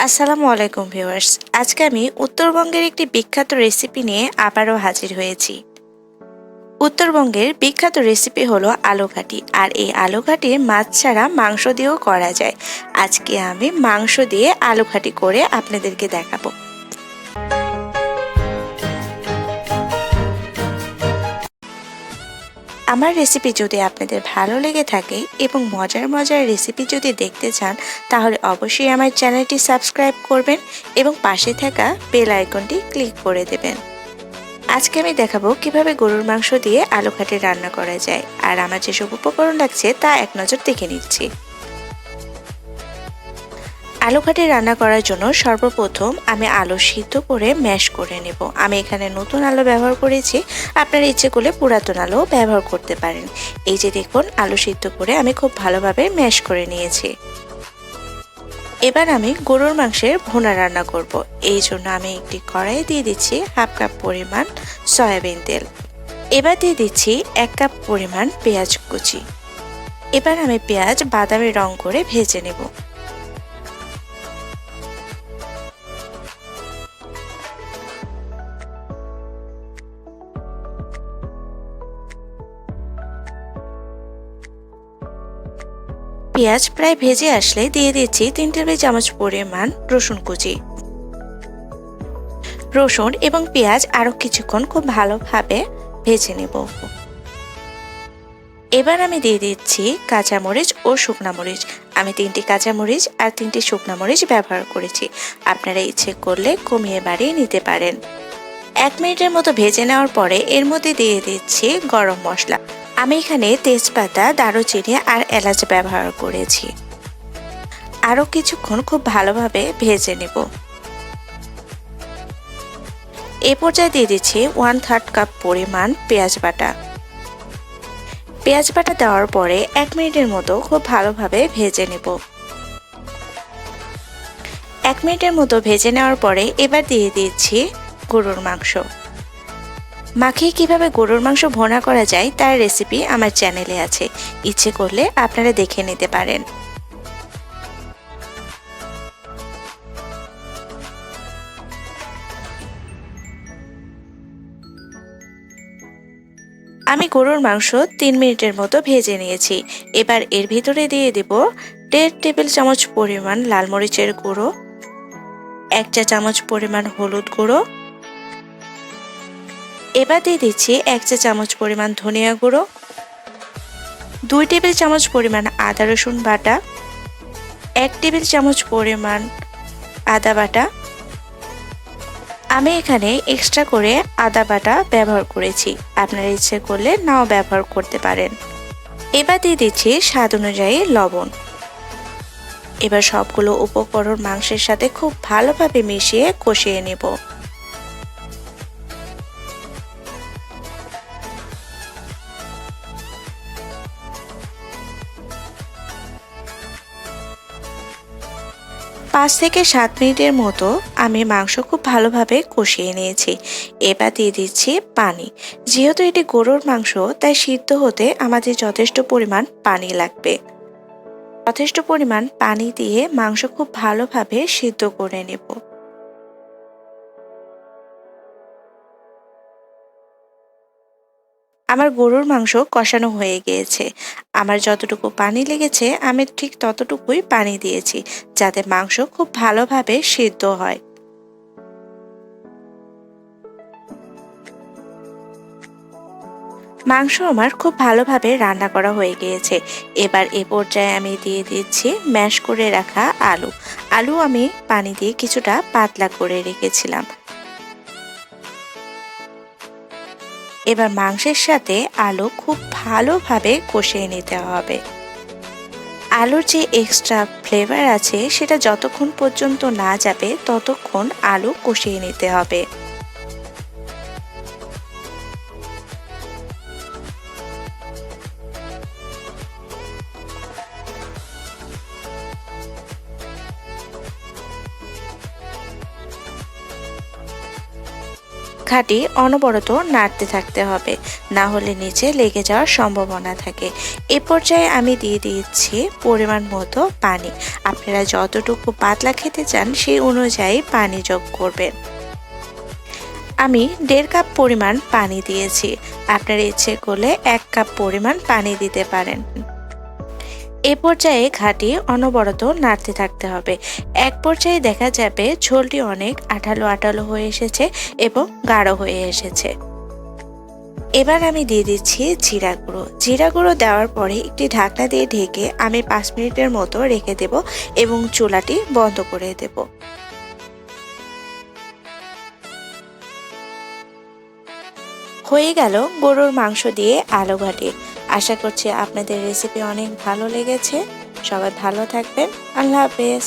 আসসালামু আলাইকুম ভিউয়ার্স। আজকে আমি উত্তরবঙ্গের একটি বিখ্যাত রেসিপি নিয়ে আবারও হাজির হয়েছি। উত্তরবঙ্গের বিখ্যাত রেসিপি হলো আলুঘাটি, আর এই আলুঘাটি মাছ ছাড়া মাংস দিয়েও করা যায়। আজকে আমি মাংস দিয়ে আলুঘাটি করে আপনাদেরকে দেখাবো। আমার রেসিপি যদি আপনাদের ভালো লেগে থাকে এবং মজার মজার রেসিপি যদি দেখতে চান, তাহলে অবশ্যই আমার চ্যানেলটি সাবস্ক্রাইব করবেন এবং পাশে থাকা বেল আইকনটি ক্লিক করে দেবেন। আজকে আমি দেখাবো কিভাবে গরুর মাংস দিয়ে আলুঘাটি রান্না করা যায়, আর আমার যেসব উপকরণ লাগছে তা এক নজর দেখে নিচ্ছি। আলুঘাটি রান্না করার জন্য সর্বপ্রথম আমি আলু সিদ্ধ করে ম্যাশ করে নেব। আমি এখানে নতুন আলু ব্যবহার করেছি, আপনারা ইচ্ছে করলে পুরাতন আলু ব্যবহার করতে পারেন। এই যে দেখুন, আলু সিদ্ধ করে আমি খুব ভালোভাবে ম্যাশ করে নিয়েছি। এবার আমি গরুর মাংসের ভুনা রান্না করব। এই জন্য আমি একটি কড়াই দিয়ে দিচ্ছি হাফ কাপ পরিমাণ সয়াবিন তেল। এবার দিয়ে দিচ্ছি 1 কাপ পরিমাণ পেঁয়াজ কুচি। এবার আমি পেঁয়াজ বাদামি রং করে ভেজে নেব। পেঁয়াজ প্রায় ভেজে আসলে দিয়ে দিচ্ছি 3 টেবিল চামচ পরিমাণ রসুন কুচি। রসুন এবং পেঁয়াজ আরো কিছুক্ষণ খুব ভালোভাবে ভেজে নেব। এবার আমি দিয়ে দিচ্ছি কাঁচামরিচ ও শুকনা মরিচ। আমি 3টি কাঁচামরিচ আর 3টি শুকনা মরিচ ব্যবহার করেছি, আপনারা ইচ্ছে করলে কমিয়ে বাড়িয়ে নিতে পারেন। 1 মিনিটের মতো ভেজে নেওয়ার পরে এর মধ্যে দিয়ে দিচ্ছি গরম মশলা। আমি এখানে তেজপাতা, দারুচিনি আর এলাচ ব্যবহার করেছি। আরো কিছুক্ষণ খুব ভালোভাবে ভেজে নেব। এ পর্যায়ে দিয়ে দিচ্ছি 1/3 কাপ পরিমাণ পেঁয়াজ বাটা। পেঁয়াজ বাটা দেওয়ার পরে 1 মিনিটের মতো খুব ভালোভাবে ভেজে নেব। 1 মিনিটের মতো ভেজে নেওয়ার পরে এবার দিয়ে দিচ্ছি গরুর মাংস। মাখিয়ে কিভাবে গরুর মাংস ভুনা করা যায় তার রেসিপি আমার চ্যানেলে আছে, ইচ্ছে করলে আপনারা দেখে নিতে পারেন। আমি গরুর মাংস 3 মিনিটের মতো ভেজে নিয়েছি। এবার এর ভিতরে দিয়ে দেব 1.5 টেবিল চামচ পরিমাণ লাল মরিচের গুঁড়ো, 1 চা চামচ পরিমাণ হলুদ গুঁড়ো। এবার দিয়ে দিচ্ছি 1 চা চামচ পরিমাণ ধনিয়া গুঁড়ো, 2 টেবিল চামচ পরিমাণ আদা রসুন বাটা, 1 টেবিল চামচ পরিমাণ আদা বাটা। আমি এখানে এক্সট্রা করে আদা বাটা ব্যবহার করেছি, আপনারা ইচ্ছে করলে নাও ব্যবহার করতে পারেন। এবার দিয়ে দিচ্ছি স্বাদ অনুযায়ী লবণ। এবার সবগুলো উপকরণ মাংসের সাথে খুব ভালোভাবে মিশিয়ে কষিয়ে নেব। পাঁচ থেকে 7 মিনিটের মতো আমি মাংস খুব ভালোভাবে কষিয়ে নিয়েছি। এবার দিয়ে দিচ্ছি পানি। যেহেতু এটি গরুর মাংস, তাই সিদ্ধ হতে আমাদের যথেষ্ট পরিমাণ পানি লাগবে। যথেষ্ট পরিমাণ পানি দিয়ে মাংস খুব ভালোভাবে সিদ্ধ করে নেব। আমার গরুর মাংস কষানো হয়ে গিয়েছে। আমার যতটুকু পানি লেগেছে আমি ঠিক ততটুকুই পানি দিয়েছি, যাতে মাংস খুব ভালোভাবে সিদ্ধ হয়। মাংস আমার খুব ভালোভাবে রান্না করা হয়ে গিয়েছে। এবার এ পর্যায়ে আমি দিয়ে দিচ্ছি ম্যাশ করে রাখা আলু। আলু আমি পানি দিয়ে কিছুটা পাতলা করে রেখেছিলাম। এবার মাংসের সাথে আলু খুব ভালোভাবে কষিয়ে নিতে হবে। আলুর যে এক্সট্রা ফ্লেভার আছে সেটা যতক্ষণ পর্যন্ত না যাবে ততক্ষণ আলু কষিয়ে নিতে হবে। ঘাটি অনবরত নাড়তে থাকতে হবে, না হলে নিচে লেগে যাওয়ার সম্ভাবনা থাকে। এ পর্যায়ে আমি দিয়ে দিচ্ছি পরিমাণ মতো পানি। আপনারা যতটুকু পাতলা খেতে চান সেই অনুযায়ী পানি যোগ করবেন। আমি 1.5 কাপ পরিমাণ পানি দিয়েছি। আপনারা ইচ্ছে করলে 1 কাপ পরিমাণ পানি দিতে পারেন। এ পর্যায়ে ঘাটি অনবরত নাড়তে থাকতে হবে। এক পর্যায়ে দেখা যাবে ঝোলটি অনেক আঠালো আঠালো হয়ে এসেছে এবং গাঢ় হয়ে এসেছে। এবার আমি দিয়ে দিচ্ছি জিরা গুঁড়ো। জিরা গুঁড়ো দেওয়ার পরে একটি ঢাকনা দিয়ে ঢেকে আমি 5 মিনিটের মতো রেখে দেব এবং চুলাটি বন্ধ করে দেব। হয়ে গেল গরুর মাংস দিয়ে আলু ঘাটি। আশা করছি আপনাদের রেসিপি অনেক ভালো লেগেছে। সবাই ভালো থাকবেন। আল্লাহ হাফেজ।